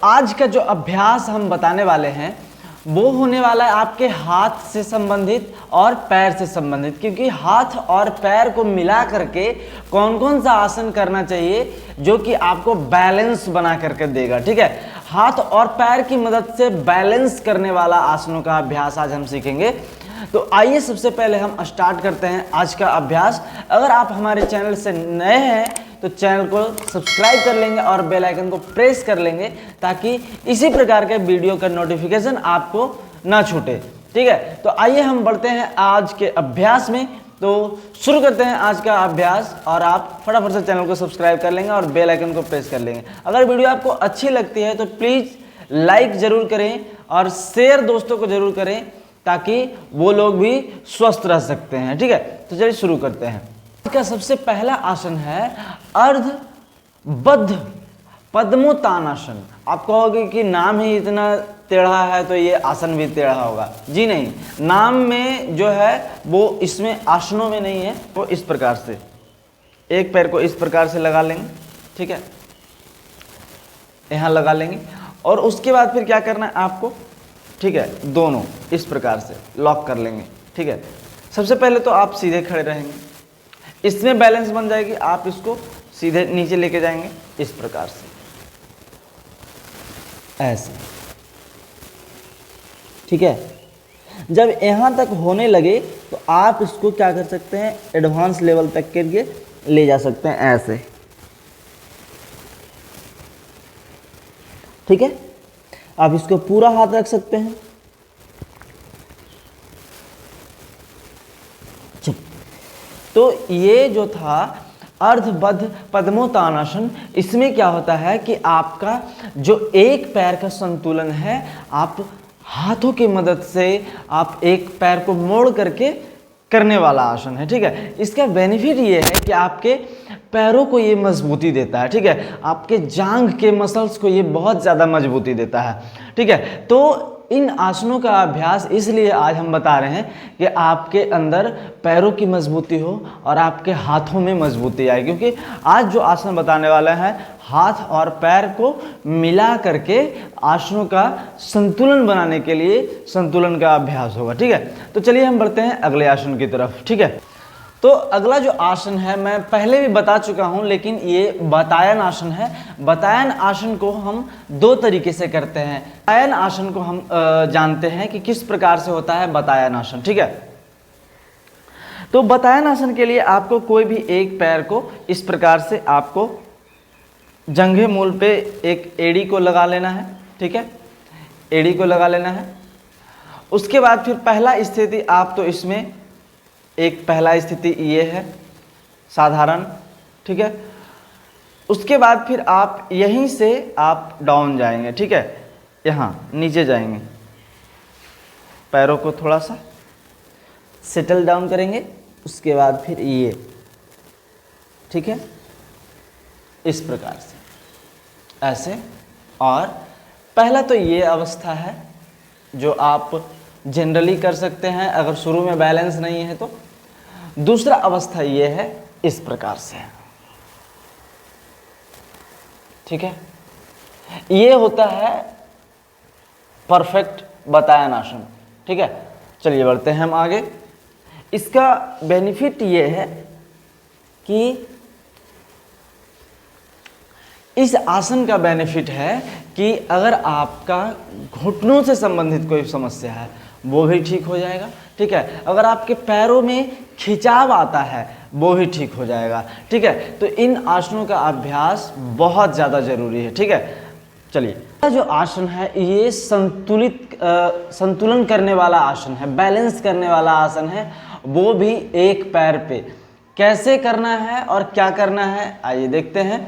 आज का जो अभ्यास हम बताने वाले हैं वो होने वाला है आपके हाथ से संबंधित और पैर से संबंधित, क्योंकि हाथ और पैर को मिला करके कौन कौन सा आसन करना चाहिए जो कि आपको बैलेंस बना करके देगा। ठीक है, हाथ और पैर की मदद से बैलेंस करने वाला आसनों का अभ्यास आज हम सीखेंगे। तो आइए सबसे पहले हम स्टार्ट करते हैं आज का अभ्यास। अगर आप हमारे चैनल से नए हैं तो चैनल को सब्सक्राइब कर लेंगे और बेल आइकन को प्रेस कर लेंगे ताकि इसी प्रकार के वीडियो का नोटिफिकेशन आपको ना छूटे। ठीक है, तो आइए हम बढ़ते हैं आज के अभ्यास में। तो शुरू करते हैं आज का अभ्यास और आप फटाफट से चैनल को सब्सक्राइब कर लेंगे और बेल आइकन को प्रेस कर लेंगे। अगर वीडियो आपको अच्छी लगती है तो प्लीज़ लाइक ज़रूर करें और शेयर दोस्तों को ज़रूर करें ताकि वो लोग भी स्वस्थ रह सकते हैं। ठीक है, तो चलिए शुरू करते हैं। इसका सबसे पहला आसन है अर्धबद्ध पद्मोत्तानासन। आप कहोगे कि नाम ही इतना टेढ़ा है तो ये आसन भी टेढ़ा होगा। जी नहीं, नाम में जो है वो इसमें आसनों में नहीं है। वो इस प्रकार से एक पैर को इस प्रकार से लगा लेंगे। ठीक है, यहाँ लगा लेंगे और उसके बाद फिर क्या करना है आपको, ठीक है, दोनों इस प्रकार से लॉक कर लेंगे। ठीक है, सबसे पहले तो आप सीधे खड़े रहेंगे, इसमें बैलेंस बन जाएगी। आप इसको सीधे नीचे लेके जाएंगे इस प्रकार से, ऐसे। ठीक है, जब यहां तक होने लगे तो आप इसको क्या कर सकते हैं, एडवांस लेवल तक करके ले जा सकते हैं, ऐसे। ठीक है, आप इसको पूरा हाथ रख सकते हैं। तो ये जो था अर्धबद्ध पद्मोत्तानासन, इसमें क्या होता है कि आपका जो एक पैर का संतुलन है, आप हाथों की मदद से आप एक पैर को मोड़ करके करने वाला आसन है। ठीक है, इसका बेनिफिट ये है कि आपके पैरों को ये मजबूती देता है। ठीक है, आपके जांघ के मसल्स को ये बहुत ज़्यादा मजबूती देता है। ठीक है, तो इन आसनों का अभ्यास इसलिए आज हम बता रहे हैं कि आपके अंदर पैरों की मजबूती हो और आपके हाथों में मजबूती आए, क्योंकि आज जो आसन बताने वाला है हाथ और पैर को मिला करके आसनों का संतुलन बनाने के लिए संतुलन का अभ्यास होगा। ठीक है, तो चलिए हम बढ़ते हैं अगले आसन की तरफ। ठीक है, तो अगला जो आसन है मैं पहले भी बता चुका हूं, लेकिन ये बतायन आसन है। बतायन आसन को हम दो तरीके से करते हैं। बतायन आसन को हम जानते हैं कि किस प्रकार से होता है बतायन आसन। ठीक है, तो बतायन आसन के लिए आपको कोई भी एक पैर को इस प्रकार से आपको जंघे मूल पे एक एड़ी को लगा लेना है। ठीक है, एड़ी को लगा लेना है। उसके बाद फिर पहला स्थिति आप तो इसमें एक पहला स्थिति ये है साधारण। ठीक है, उसके बाद फिर आप यहीं से आप डाउन जाएंगे। ठीक है, यहाँ नीचे जाएंगे, पैरों को थोड़ा सा सेटल डाउन करेंगे। उसके बाद फिर ये, ठीक है, इस प्रकार से ऐसे। और पहला तो ये अवस्था है जो आप जनरली कर सकते हैं अगर शुरू में बैलेंस नहीं है तो। दूसरा अवस्था ये है इस प्रकार से। ठीक है, ये होता है परफेक्ट बतायन आसन। ठीक है, चलिए बढ़ते हैं हम आगे। इसका बेनिफिट ये है कि इस आसन का बेनिफिट है कि अगर आपका घुटनों से संबंधित कोई समस्या है वो भी ठीक हो जाएगा। ठीक है, अगर आपके पैरों में खिंचाव आता है वो भी ठीक हो जाएगा। ठीक है, तो इन आसनों का अभ्यास बहुत ज़्यादा जरूरी है। ठीक है, चलिए जो आसन है ये संतुलन करने वाला आसन है, बैलेंस करने वाला आसन है, वो भी एक पैर पे। कैसे करना है और क्या करना है आइए देखते हैं।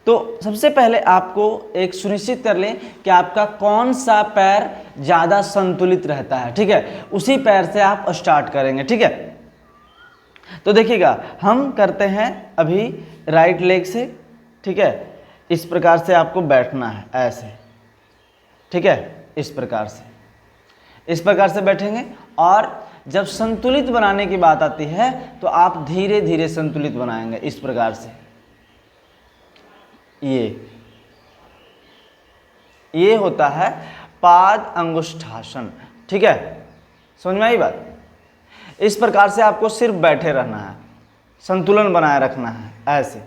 तो सबसे पहले आपको एक सुनिश्चित कर लें कि आपका कौन सा पैर ज़्यादा संतुलित रहता है। ठीक है, उसी पैर से आप स्टार्ट करेंगे। ठीक है, तो देखिएगा हम करते हैं अभी राइट लेग से। ठीक है, इस प्रकार से आपको बैठना है ऐसे। ठीक है, इस प्रकार से बैठेंगे। और जब संतुलित बनाने की बात आती है तो आप धीरे धीरे संतुलित बनाएंगे इस प्रकार से। ये ये होता है पाद अंगुष्ठासन। ठीक है, समझ में आई बात। इस प्रकार से आपको सिर्फ बैठे रहना है, संतुलन बनाए रखना है ऐसे।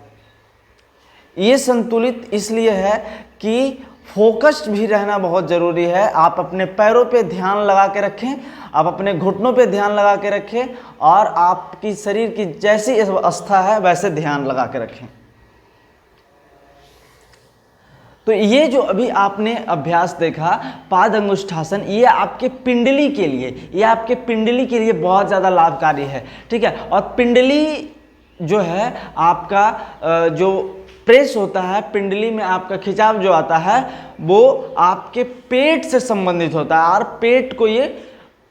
ये संतुलित इसलिए है कि फोकस्ड भी रहना बहुत ज़रूरी है। आप अपने पैरों पे ध्यान लगा के रखें, आप अपने घुटनों पे ध्यान लगा के रखें और आपकी शरीर की जैसी अवस्था है वैसे ध्यान लगा के रखें। तो ये जो अभी आपने अभ्यास देखा पाद अंगुष्ठासन, ये आपके पिंडली के लिए, ये आपके पिंडली के लिए बहुत ज़्यादा लाभकारी है। ठीक है, और पिंडली जो है आपका जो प्रेस होता है, पिंडली में आपका खिंचाव जो आता है वो आपके पेट से संबंधित होता है। और पेट को ये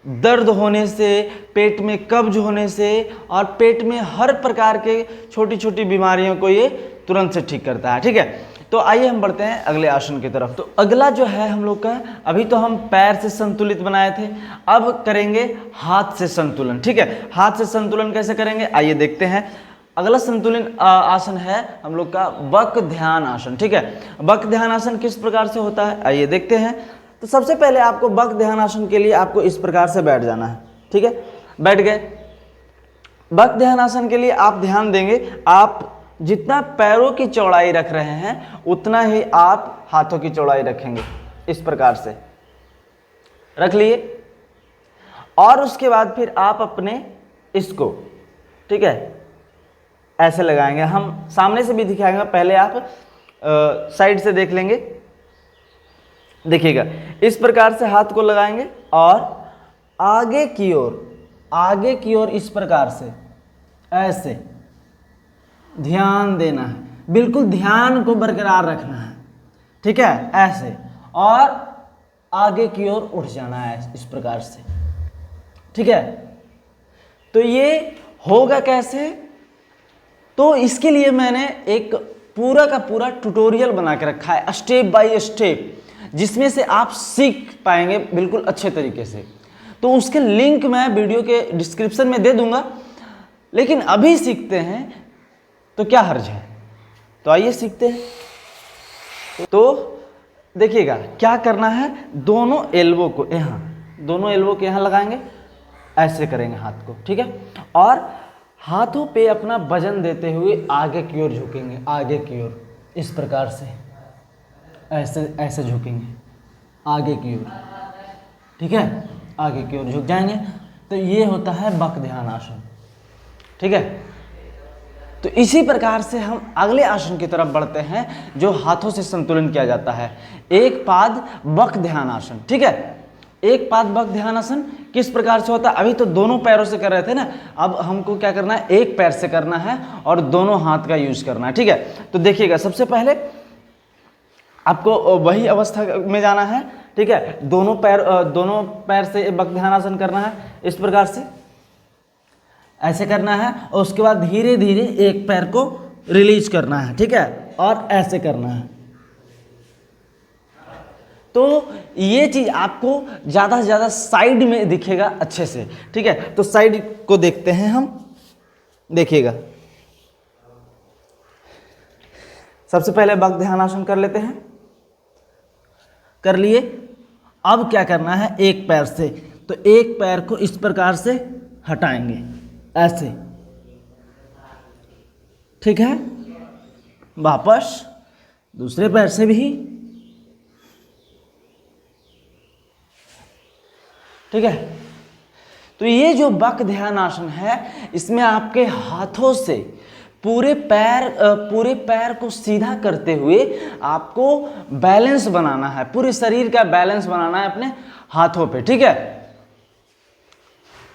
दर्द होने से, पेट में कब्ज होने से और पेट में हर प्रकार के छोटी छोटी बीमारियों को ये तुरंत से ठीक करता है। ठीक है, तो आइए हम बढ़ते हैं अगले आसन की तरफ। तो अगला जो है हम लोग का, अभी तो हम पैर से संतुलित बनाए थे, अब करेंगे हाथ से संतुलन। ठीक है, हाथ से संतुलन कैसे करेंगे आइए देखते हैं। अगला संतुलन आसन है हम लोग का वक्र ध्यान आसन। ठीक है, वक्र ध्यान आसन किस प्रकार से होता है आइए देखते हैं। तो सबसे पहले आपको वक्र ध्यान आसन के लिए आपको इस प्रकार से बैठ जाना है। ठीक है, बैठ गए। वक्र ध्यान आसन के लिए आप ध्यान देंगे, आप जितना पैरों की चौड़ाई रख रहे हैं उतना ही आप हाथों की चौड़ाई रखेंगे। इस प्रकार से रख लिए और उसके बाद फिर आप अपने इसको, ठीक है, ऐसे लगाएंगे। हम सामने से भी दिखाएंगे, पहले आप साइड से देख लेंगे। देखिएगा, इस प्रकार से हाथ को लगाएंगे और आगे की ओर इस प्रकार से ऐसे ध्यान देना है, बिल्कुल ध्यान को बरकरार रखना है। ठीक है, ऐसे और आगे की ओर उठ जाना है इस प्रकार से। ठीक है, तो ये होगा कैसे, तो इसके लिए मैंने एक पूरा का पूरा ट्यूटोरियल बना के रखा है स्टेप बाय स्टेप, जिसमें से आप सीख पाएंगे बिल्कुल अच्छे तरीके से। तो उसके लिंक मैं वीडियो के डिस्क्रिप्शन में दे दूंगा, लेकिन अभी सीखते हैं तो क्या हर्ज है। तो आइए सीखते हैं। तो देखिएगा क्या करना है, दोनों एल्बो को यहाँ लगाएंगे, ऐसे करेंगे हाथ को। ठीक है, और हाथों पे अपना वजन देते हुए आगे की ओर झुकेंगे, आगे की ओर इस प्रकार से ऐसे झुकेंगे आगे की ओर। ठीक है, आगे की ओर झुक जाएंगे। तो ये होता है वक्र ध्यान आसन। ठीक है, तो इसी प्रकार से हम अगले आसन की तरफ बढ़ते हैं जो हाथों से संतुलन किया जाता है, एक पाद वक्र ध्यान आसन। ठीक है, एक पाद वक्र ध्यान आसन किस प्रकार से होता है, अभी तो दोनों पैरों से कर रहे थे ना, अब हमको क्या करना है, एक पैर से करना है और दोनों हाथ का यूज करना है। ठीक है, तो देखिएगा, सबसे पहले आपको वही अवस्था में जाना है। ठीक है, दोनों पैर से वक्र ध्यान आसन करना है, इस प्रकार से ऐसे करना है और उसके बाद धीरे धीरे एक पैर को रिलीज करना है। ठीक है, और ऐसे करना है। तो ये चीज आपको ज़्यादा से ज़्यादा साइड में दिखेगा अच्छे से। ठीक है, तो साइड को देखते हैं हम, देखिएगा। सबसे पहले वक्र ध्यान आसन कर लेते हैं, कर लिए। अब क्या करना है, एक पैर से, तो एक पैर को इस प्रकार से हटाएंगे ऐसे। ठीक है, वापस दूसरे पैर से भी। ठीक है, तो ये जो वक्र ध्यान आसन है, इसमें आपके हाथों से पूरे पैर को सीधा करते हुए आपको बैलेंस बनाना है, पूरे शरीर का बैलेंस बनाना है अपने हाथों पे। ठीक है,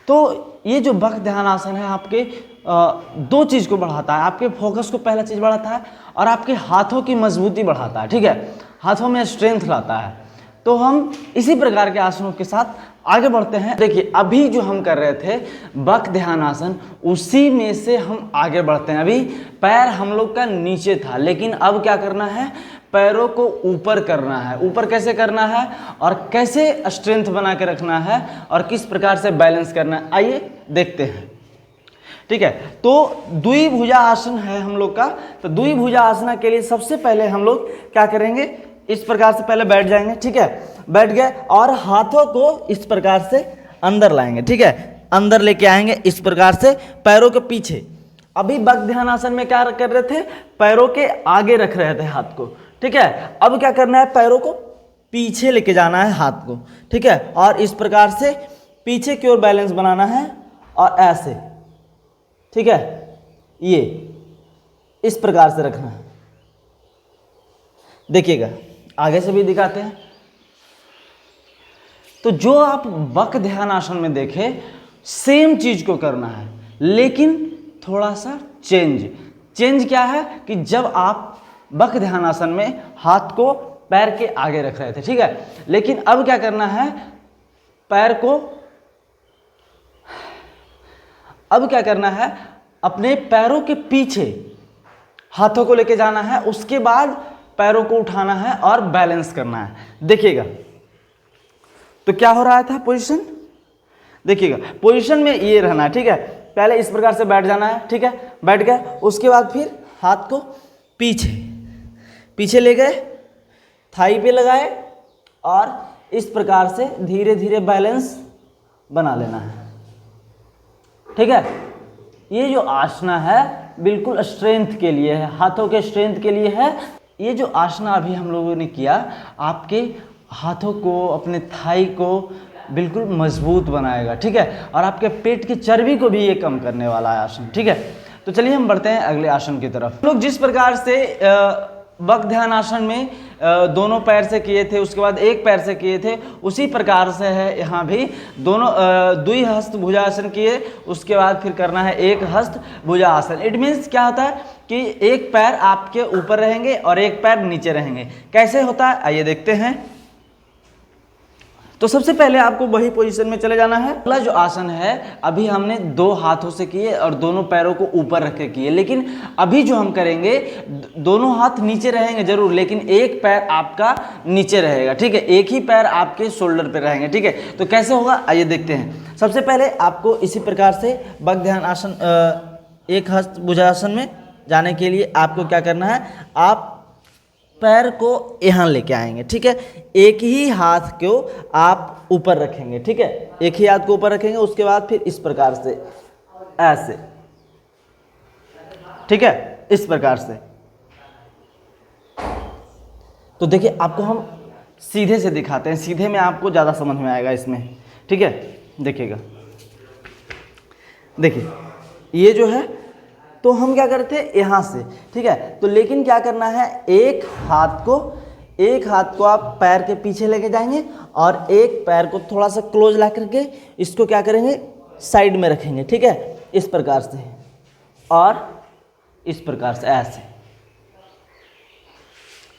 तो ये जो वक्र ध्यान आसन है आपके दो चीज़ को बढ़ाता है, आपके फोकस को पहला चीज़ बढ़ाता है और आपके हाथों की मजबूती बढ़ाता है। ठीक है, हाथों में स्ट्रेंथ लाता है। तो हम इसी प्रकार के आसनों के साथ आगे बढ़ते हैं। देखिए, अभी जो हम कर रहे थे वक्र ध्यान आसन, उसी में से हम आगे बढ़ते हैं। अभी पैर हम लोग का नीचे था, लेकिन अब क्या करना है, पैरों को ऊपर करना है। ऊपर कैसे करना है और कैसे स्ट्रेंथ बना के रखना है और किस प्रकार से बैलेंस करना है, आइए देखते हैं। ठीक है, तो द्विभुजा आसन है हम लोग का। तो द्विभुजा आसन के लिए सबसे पहले हम लोग क्या करेंगे, इस प्रकार से पहले बैठ जाएंगे, ठीक है, बैठ गए और हाथों को इस प्रकार से अंदर लाएंगे, ठीक है, अंदर लेके आएंगे इस प्रकार से पैरों के पीछे। अभी वक्र ध्यानासन में क्या कर रहे थे, पैरों के आगे रख रहे थे हाथ को, ठीक है। अब क्या करना है, पैरों को पीछे लेके जाना है हाथ को, ठीक है, और इस प्रकार से पीछे की ओर बैलेंस बनाना है और ऐसे, ठीक है, ये इस प्रकार से रखना है। देखिएगा आगे से भी दिखाते हैं। तो जो आप वक्र ध्यान आसन में देखे सेम चीज को करना है, लेकिन थोड़ा सा चेंज क्या है कि जब आप वक्र ध्यान आसन में हाथ को पैर के आगे रख रहे थे, ठीक है, लेकिन अब क्या करना है, पैर को अब क्या करना है, अपने पैरों के पीछे हाथों को लेके जाना है, उसके बाद पैरों को उठाना है और बैलेंस करना है। देखिएगा तो क्या हो रहा था, पोजीशन देखिएगा, पोजीशन में ये रहना है, ठीक है, पहले इस प्रकार से बैठ जाना है, ठीक है, बैठ गए, उसके बाद फिर हाथ को पीछे ले गए, थाई पे लगाए और इस प्रकार से धीरे धीरे बैलेंस बना लेना है, ठीक है। ये जो आसना है बिल्कुल स्ट्रेंथ के लिए है, हाथों के स्ट्रेंथ के लिए है। ये जो आसना अभी हम लोगों ने किया आपके हाथों को, अपने थाई को बिल्कुल मजबूत बनाएगा, ठीक है, और आपके पेट की चर्बी को भी ये कम करने वाला है आसन, ठीक है। तो चलिए हम बढ़ते हैं अगले आसन की तरफ। लोग जिस प्रकार से वक्र ध्यान आसन में दोनों पैर से किए थे, उसके बाद एक पैर से किए थे, उसी प्रकार से है यहाँ भी, दोनों द्विहस्त भुजासन किए, उसके बाद फिर करना है एक हस्त भुजासन। इट मीन्स क्या होता है कि एक पैर आपके ऊपर रहेंगे और एक पैर नीचे रहेंगे। कैसे होता है आइए देखते हैं। तो सबसे पहले आपको वही पोजीशन में चले जाना है। अगला जो आसन है अभी हमने दो हाथों से किए और दोनों पैरों को ऊपर रख के किए, लेकिन अभी जो हम करेंगे दोनों हाथ नीचे रहेंगे जरूर, लेकिन एक पैर आपका नीचे रहेगा, ठीक है, एक ही पैर आपके शोल्डर पे रहेंगे, ठीक है। तो कैसे होगा आइए देखते हैं। सबसे पहले आपको इसी प्रकार से वक्र ध्यान आसन एक हस्त भुजासन में जाने के लिए आपको क्या करना है, आप पैर को यहाँ लेके आएंगे, ठीक है, एक ही हाथ को आप ऊपर रखेंगे, ठीक है, एक ही हाथ को ऊपर रखेंगे, उसके बाद फिर इस प्रकार से ऐसे, ठीक है, इस प्रकार से। तो देखिए आपको हम सीधे से दिखाते हैं, सीधे में आपको ज़्यादा समझ में आएगा इसमें, ठीक है। देखिएगा, देखिए ये जो है तो हम क्या करते हैं यहाँ से, ठीक है, तो लेकिन क्या करना है, एक हाथ को आप पैर के पीछे लेके जाएंगे और एक पैर को थोड़ा सा क्लोज ला करके इसको क्या करेंगे, साइड में रखेंगे, ठीक है, इस प्रकार से और इस प्रकार से ऐसे,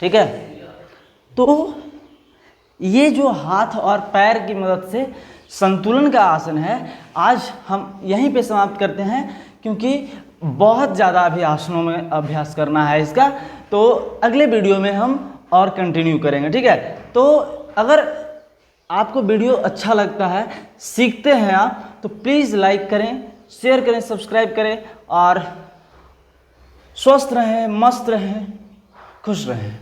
ठीक है। तो ये जो हाथ और पैर की मदद से संतुलन का आसन है, आज हम यहीं पे समाप्त करते हैं, क्योंकि बहुत ज़्यादा अभी आसनों में अभ्यास करना है इसका, तो अगले वीडियो में हम और कंटिन्यू करेंगे, ठीक है। तो अगर आपको वीडियो अच्छा लगता है, सीखते हैं आप, तो प्लीज़ लाइक करें, शेयर करें, सब्सक्राइब करें और स्वस्थ रहें, मस्त रहें, खुश रहें।